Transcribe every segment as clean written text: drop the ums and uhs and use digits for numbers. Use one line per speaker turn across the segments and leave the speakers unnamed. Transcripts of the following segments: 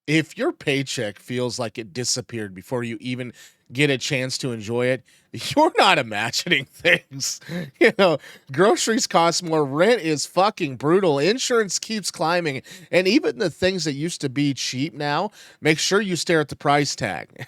If your paycheck feels like it disappeared before you even get a chance to enjoy it, you're not imagining things. You know, groceries cost more, rent is fucking brutal, insurance keeps climbing, and even the things that used to be cheap now, make sure you stare at the price tag.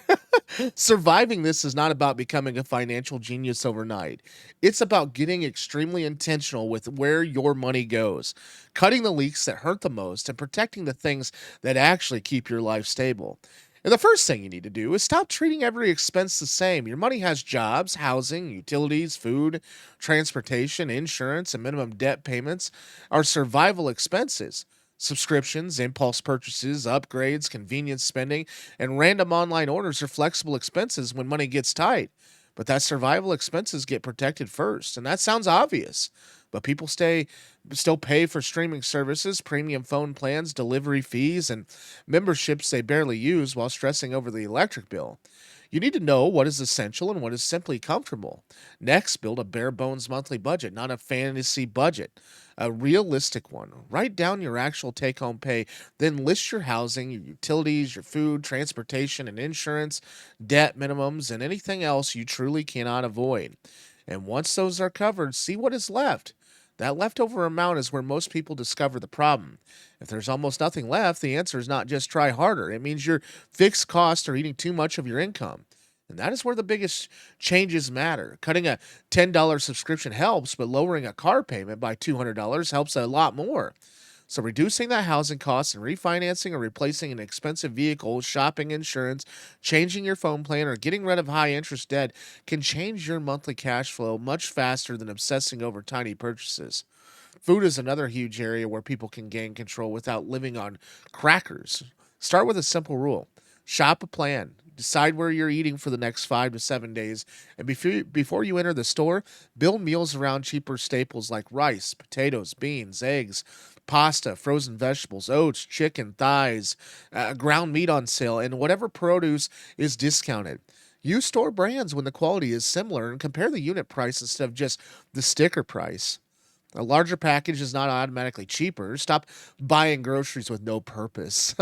Surviving this is not about becoming a financial genius overnight. It's about getting extremely intentional with where your money goes, cutting the leaks that hurt the most, and protecting the things that actually keep your life stable. And the first thing you need to do is stop treating every expense the same. Your money has jobs, housing, utilities, food, transportation, insurance, and minimum debt payments are survival expenses. Subscriptions, impulse purchases, upgrades, convenience spending, and random online orders are flexible expenses when money gets tight. But that survival expenses get protected first. And that sounds obvious. But people still pay for streaming services, premium phone plans, delivery fees, and memberships they barely use while stressing over the electric bill. You need to know what is essential and what is simply comfortable. Next, build a bare bones monthly budget, not a fantasy budget, a realistic one. Write down your actual take home pay, then list your housing, your utilities, your food, transportation, and insurance, debt minimums, and anything else you truly cannot avoid. And once those are covered, see what is left. That leftover amount is where most people discover the problem. If there's almost nothing left, the answer is not just try harder. It means your fixed costs are eating too much of your income. And that is where the biggest changes matter. Cutting a $10 subscription helps, but lowering a car payment by $200 helps a lot more. So, reducing that housing costs and refinancing or replacing an expensive vehicle, shopping, insurance, changing your phone plan, or getting rid of high interest debt can change your monthly cash flow much faster than obsessing over tiny purchases. Food is another huge area where people can gain control without living on crackers. Start with a simple rule: shop a plan. Decide where you're eating for the next 5 to 7 days. And before you enter the store, build meals around cheaper staples like rice, potatoes, beans, eggs, pasta, frozen vegetables, oats, chicken, thighs, ground meat on sale, and whatever produce is discounted. Use store brands when the quality is similar and compare the unit price instead of just the sticker price. A larger package is not automatically cheaper. Stop buying groceries with no purpose.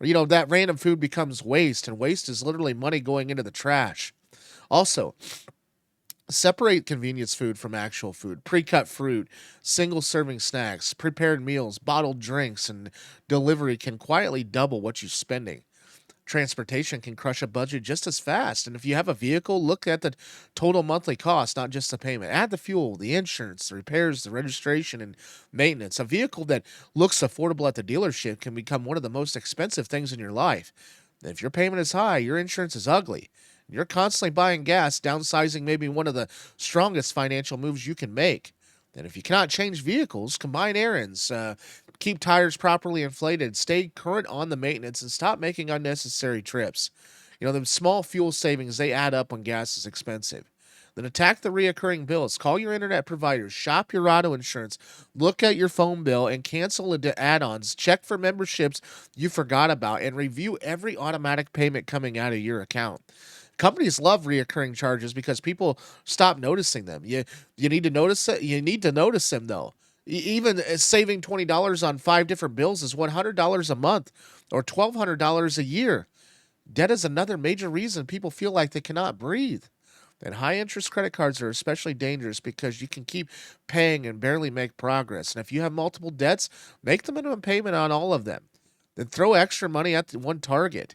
That random food becomes waste, and waste is literally money going into the trash. Also, separate convenience food from actual food. Pre cut fruit, single serving snacks, prepared meals, bottled drinks, and delivery can quietly double what you're spending. Transportation can crush a budget just as fast. And if you have a vehicle, look at the total monthly cost, not just the payment. Add the fuel, the insurance, the repairs, the registration, and maintenance. A vehicle that looks affordable at the dealership can become one of the most expensive things in your life. If your payment is high, your insurance is ugly. You're constantly buying gas, downsizing may be one of the strongest financial moves you can make. And if you cannot change vehicles, combine errands, keep tires properly inflated, stay current on the maintenance, and stop making unnecessary trips. The small fuel savings, they add up when gas is expensive. Then attack the reoccurring bills. Call your internet providers, shop your auto insurance, look at your phone bill, and cancel into add ons. Check for memberships you forgot about, and review every automatic payment coming out of your account. Companies love reoccurring charges because people stop noticing them. You need to notice it. You need to notice them though. Even saving $20 on five different bills is $100 a month, or $1,200 a year. Debt is another major reason people feel like they cannot breathe. And high interest credit cards are especially dangerous because you can keep paying and barely make progress. And if you have multiple debts, make the minimum payment on all of them. Then throw extra money at the one target.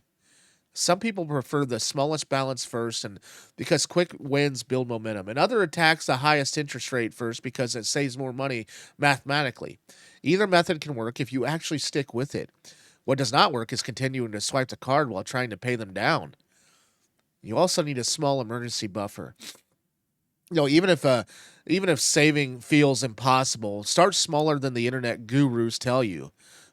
Some people prefer the smallest balance first, and because quick wins build momentum. And other attacks the highest interest rate first because it saves more money mathematically. Either method can work if you actually stick with it. What does not work is continuing to swipe the card while trying to pay them down. You also need a small emergency buffer. Even if saving feels impossible, start smaller than the internet gurus tell you.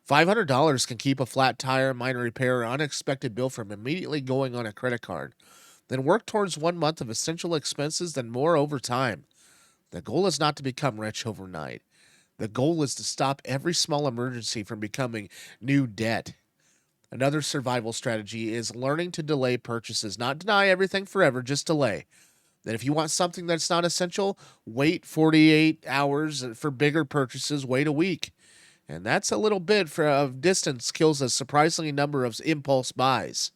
$500 can keep a flat tire, minor repair, or unexpected bill from immediately going on a credit card. Then work towards 1 month of essential expenses, then more over time. The goal is not to become rich overnight. The goal is to stop every small emergency from becoming new debt. Another survival strategy is learning to delay purchases, not deny everything forever, just delay. That if you want something that's not essential, wait 48 hours. For bigger purchases, wait a week. And that's a little bit of distance kills a surprisingly number of impulse buys.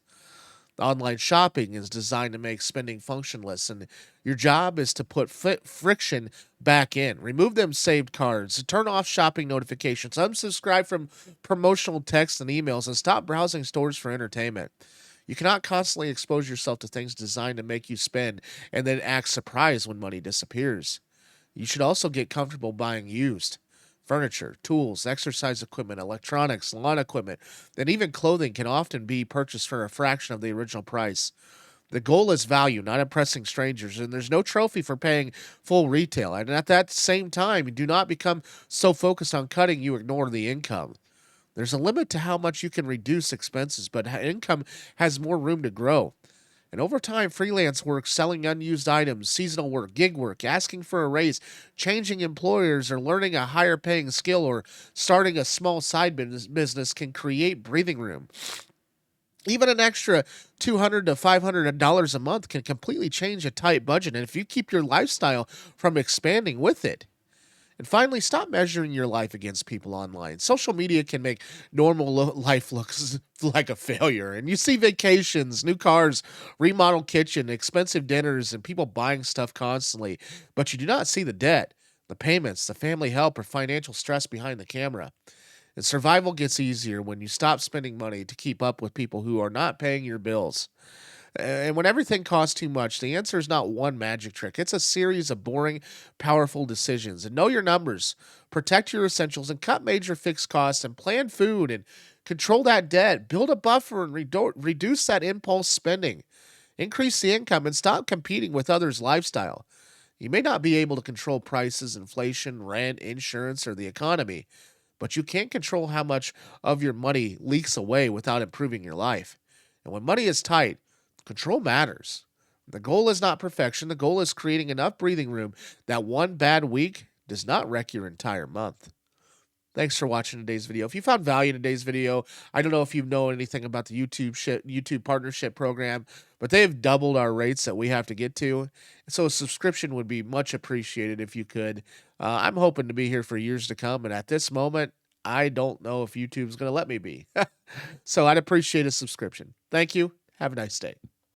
Online shopping is designed to make spending functionless, and your job is to put friction back in. Remove them saved cards, turn off shopping notifications, unsubscribe from promotional texts and emails, and stop browsing stores for entertainment. You cannot constantly expose yourself to things designed to make you spend and then act surprised when money disappears. You should also get comfortable buying used. Furniture, tools, exercise equipment, electronics, lawn equipment, and even clothing can often be purchased for a fraction of the original price. The goal is value, not impressing strangers, and there's no trophy for paying full retail. And at that same time, do not become so focused on cutting you ignore the income. There's a limit to how much you can reduce expenses, but income has more room to grow. And over time, freelance work, selling unused items, seasonal work, gig work, asking for a raise, changing employers, or learning a higher paying skill, or starting a small side business can create breathing room. Even an extra $200 to $500 a month can completely change a tight budget. And if you keep your lifestyle from expanding with it, and finally, stop measuring your life against people online. Social media can make normal life look like a failure. And you see vacations, new cars, remodeled kitchen, expensive dinners, and people buying stuff constantly. But you do not see the debt, the payments, the family help, or financial stress behind the camera. And survival gets easier when you stop spending money to keep up with people who are not paying your bills. And when everything costs too much, the answer is not one magic trick. It's a series of boring, powerful decisions. And know your numbers, protect your essentials, and cut major fixed costs, and plan food, and control that debt. Build a buffer and reduce that impulse spending. Increase the income and stop competing with others' lifestyle. You may not be able to control prices, inflation, rent, insurance, or the economy, but you can control how much of your money leaks away without improving your life. And when money is tight, control matters. The goal is not perfection. The goal is creating enough breathing room that one bad week does not wreck your entire month. Thanks for watching today's video. If you found value in today's video, I don't know if you know anything about the YouTube partnership program, but they have doubled our rates that we have to get to. So a subscription would be much appreciated if you could. I'm hoping to be here for years to come, and at this moment, I don't know if YouTube's going to let me be. So I'd appreciate a subscription. Thank you. Have a nice day.